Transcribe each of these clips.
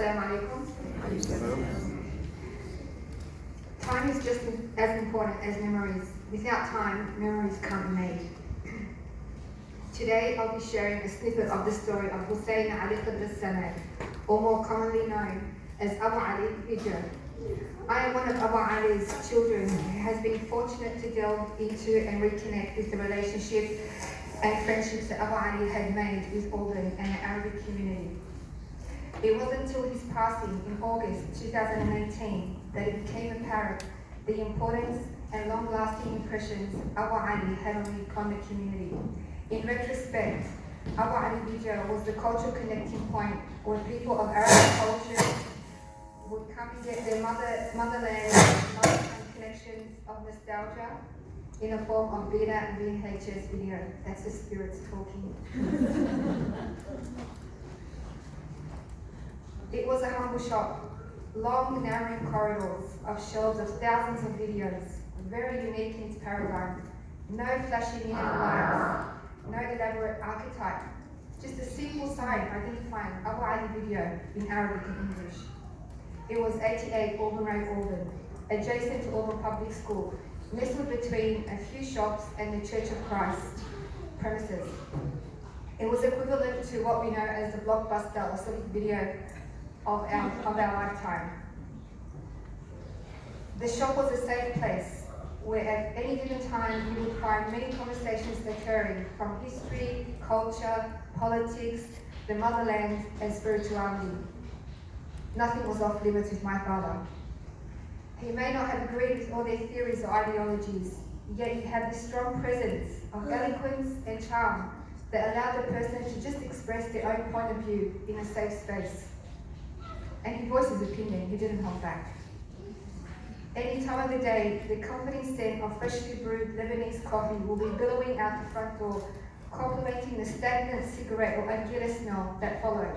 Assalamu alaikum. Time is just as important as memories. Without time, memories can't be made. Today, I'll be sharing a snippet of the story of Hussein Ali Qadr Samad, or more commonly known as Abu Ali Hijr. I am one of Abu Ali's children who has been fortunate to delve into and reconnect with the relationship and friendships that Abu Ali had made with Auburn and the Arabic community. It wasn't until his passing in August 2018 that it became apparent the importance and long-lasting impressions Abu Ali had on the community. In retrospect, Abu Ali Hijr was the cultural connecting point where people of Arabic culture would come and get their motherland connections of nostalgia in the form of beta and VHS video. That's the spirits talking. It was a humble shop, long narrowing corridors of shelves of thousands of videos, very unique in its paradigm, no flashy neon lights, no elaborate archetype, just a simple sign identifying Abu Ali video in Arabic and English. It was 88 Auburn Road, Auburn, adjacent to Auburn Public School, nestled between a few shops and the Church of Christ premises. It was equivalent to what we know as the blockbuster or sonic video of our lifetime. The shop was a safe place where at any given time you would find many conversations occurring from history, culture, politics, the motherland, and spirituality. Nothing was off limits with my father. He may not have agreed with all their theories or ideologies, yet he had this strong presence of eloquence and charm that allowed the person to just express their own point of view in a safe space. And he voiced his opinion, he didn't hold back. Any time of the day, the comforting scent of freshly brewed Lebanese coffee will be billowing out the front door, complementing the stagnant cigarette or anguilla smell that followed.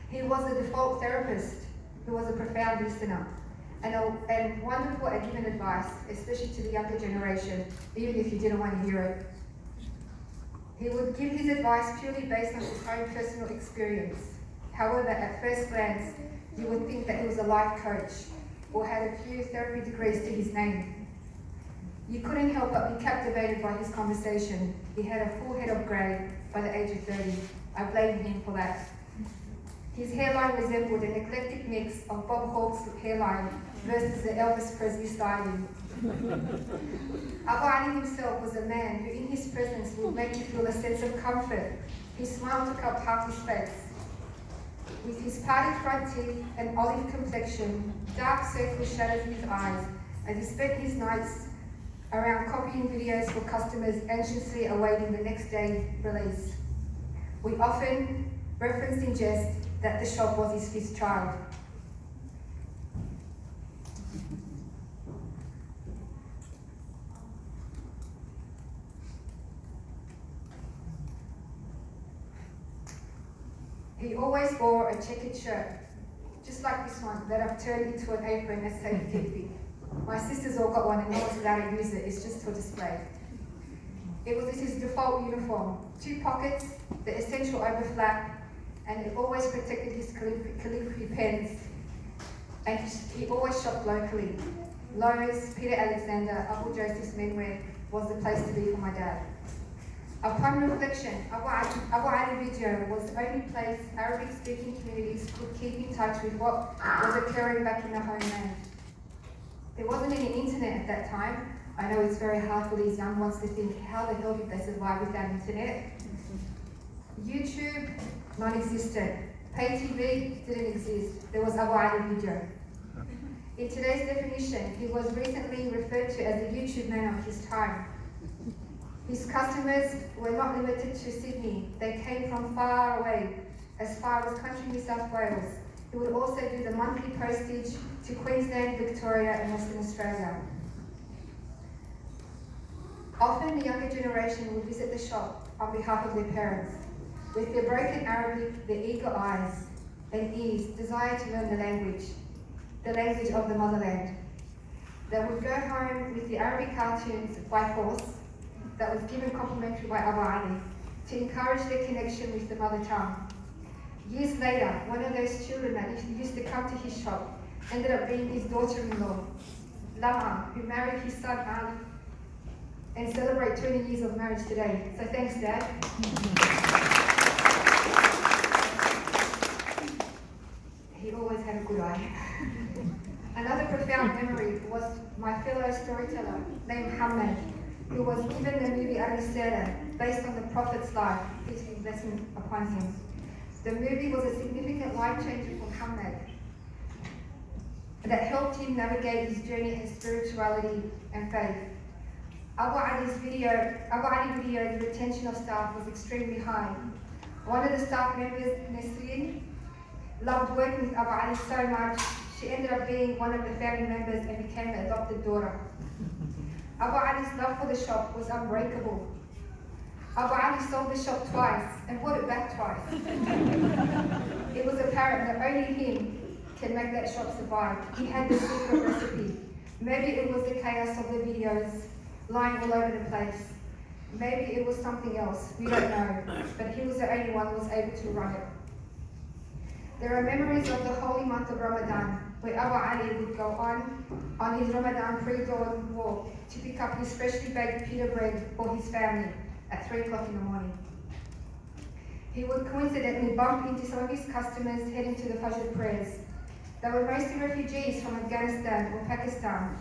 He was a default therapist who was a profound listener and wonderful at giving advice, especially to the younger generation, even if you didn't want to hear it. He would give his advice purely based on his own personal experience. However, at first glance, you would think that he was a life coach or had a few therapy degrees to his name. You couldn't help but be captivated by his conversation. He had a full head of grey by the age of 30. I blame him for that. His hairline resembled an eclectic mix of Bob Hawke's hairline versus the Elvis Presley styling. Abu Ali himself was a man who in his presence would make you feel a sense of comfort. His smile took up half his face. With his parted front teeth and olive complexion, dark circle shadows in his eyes, as he spent his nights around copying videos for customers anxiously awaiting the next day's release. We often referenced in jest that the shop was his fifth child. He always wore a checkered shirt, just like this one, that I've turned into an apron as safekeeping. My sisters all got one and no one's allowed to use it, it's just for display. It was his default uniform, 2 pockets, the essential overflap, and it always protected his calligraphy pens. And he always shopped locally. Lowe's, Peter Alexander, Uncle Joseph's Menwear was the place to be for my dad. Upon reflection, Abu Ali Hijr was the only place Arabic-speaking communities could keep in touch with what was occurring back in the homeland. There wasn't any internet at that time. I know it's very hard for these young ones to think, how the hell did they survive without internet? YouTube, non-existent. Pay TV didn't exist. There was Abu Ali Hijr. In today's definition, he was recently referred to as the YouTube man of his time. His customers were not limited to Sydney. They came from far away, as far as country New South Wales. He would also do the monthly postage to Queensland, Victoria, and Western Australia. Often the younger generation would visit the shop on behalf of their parents. With their broken Arabic, their eager eyes and ears desire to learn the language of the motherland. They would go home with the Arabic cartoons by force that was given complimentary by Abu Ali to encourage their connection with the mother tongue. Years later, one of those children that used to come to his shop ended up being his daughter-in-law, Lama, who married his son Ali and celebrate 20 years of marriage today. So thanks, Dad. He always had a good eye. Another profound memory was my fellow storyteller named Hamad, who was given the movie ISRA based on the Prophet's life, peace be blessing upon him. The movie was a significant life changer for Hamad that helped him navigate his journey in spirituality and faith. Abu Ali video's retention of staff was extremely high. One of the staff members, Nesreen, loved working with Abu Ali so much, she ended up being one of the family members and became the adopted daughter. Abu Ali's love for the shop was unbreakable. Abu Ali sold the shop twice and bought it back twice. It was apparent that only him can make that shop survive. He had the secret recipe. Maybe it was the chaos of the videos lying all over the place. Maybe it was something else, we don't know. But he was the only one who was able to run it. There are memories of the holy month of Ramadan, where Abu Ali would go on his Ramadan pre-dawn walk to pick up his freshly baked pita bread for his family at 3 o'clock in the morning. He would coincidentally bump into some of his customers heading to the Fajr prayers. They were mostly refugees from Afghanistan or Pakistan,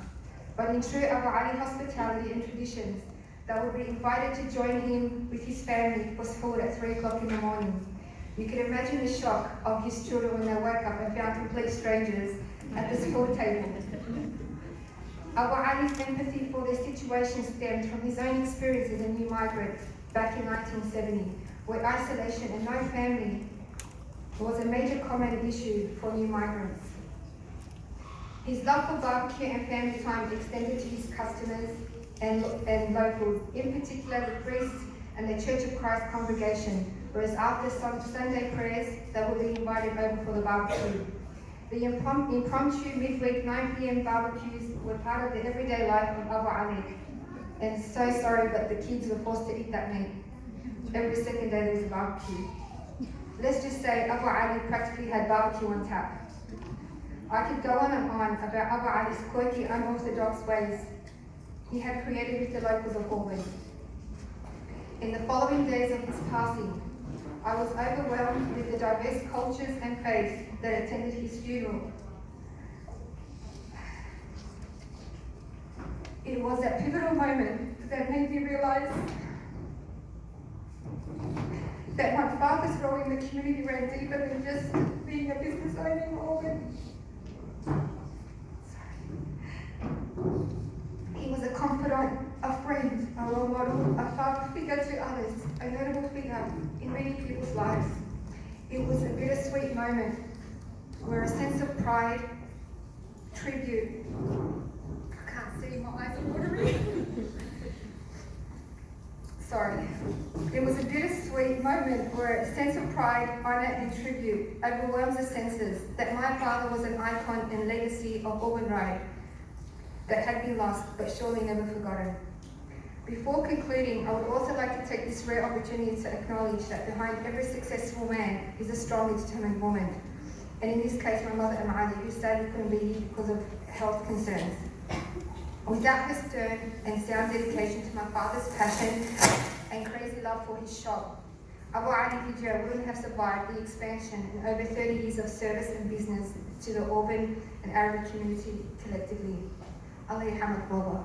but in true Abu Ali hospitality and traditions, they would be invited to join him with his family for suhoor at 3 o'clock in the morning. You can imagine the shock of his children when they woke up and found complete strangers at the suhoor table. Abu Ali's empathy for their situation stemmed from his own experience as a new migrant back in 1970, where isolation and no family was a major common issue for new migrants. His love for barbecue and family time extended to his customers and locals, in particular the priests and the Church of Christ congregation, whereas after some Sunday prayers, they would be invited over for the barbecue. The impromptu midweek 9 p.m. barbecues were part of the everyday life of Abu Ali. And so sorry, but the kids were forced to eat that meat. Every second day there was a barbecue. Let's just say Abu Ali practically had barbecue on tap. I could go on and on about Abu Ali's quirky, unorthodox ways he had created with the locals of Auburn. In the following days of his passing, I was overwhelmed with the diverse cultures and faiths that attended his funeral. It was that pivotal moment that made me realize that my father's role in the community ran deeper than just being a business owner in Auburn. He was a confidant, a friend, a role model, a father figure to others, a notable figure in many people's lives. It was a bittersweet moment where a sense of pride, tribute, I can't see, my eyes are watering. Sorry. It was a bittersweet moment where a sense of pride, honor, and tribute overwhelms the senses that my father was an icon and legacy of Auburn Road that had been lost but surely never forgotten. Before concluding, I would also like to take this rare opportunity to acknowledge that behind every successful man is a strongly determined woman. And in this case, my mother Amali, who sadly couldn't be here because of health concerns. Without her stern and sound dedication to my father's passion and crazy love for his shop, Abu Ali Hijra wouldn't have survived the expansion and over 30 years of service and business to the Auburn and Arabic community collectively. Allah Hamad Baba.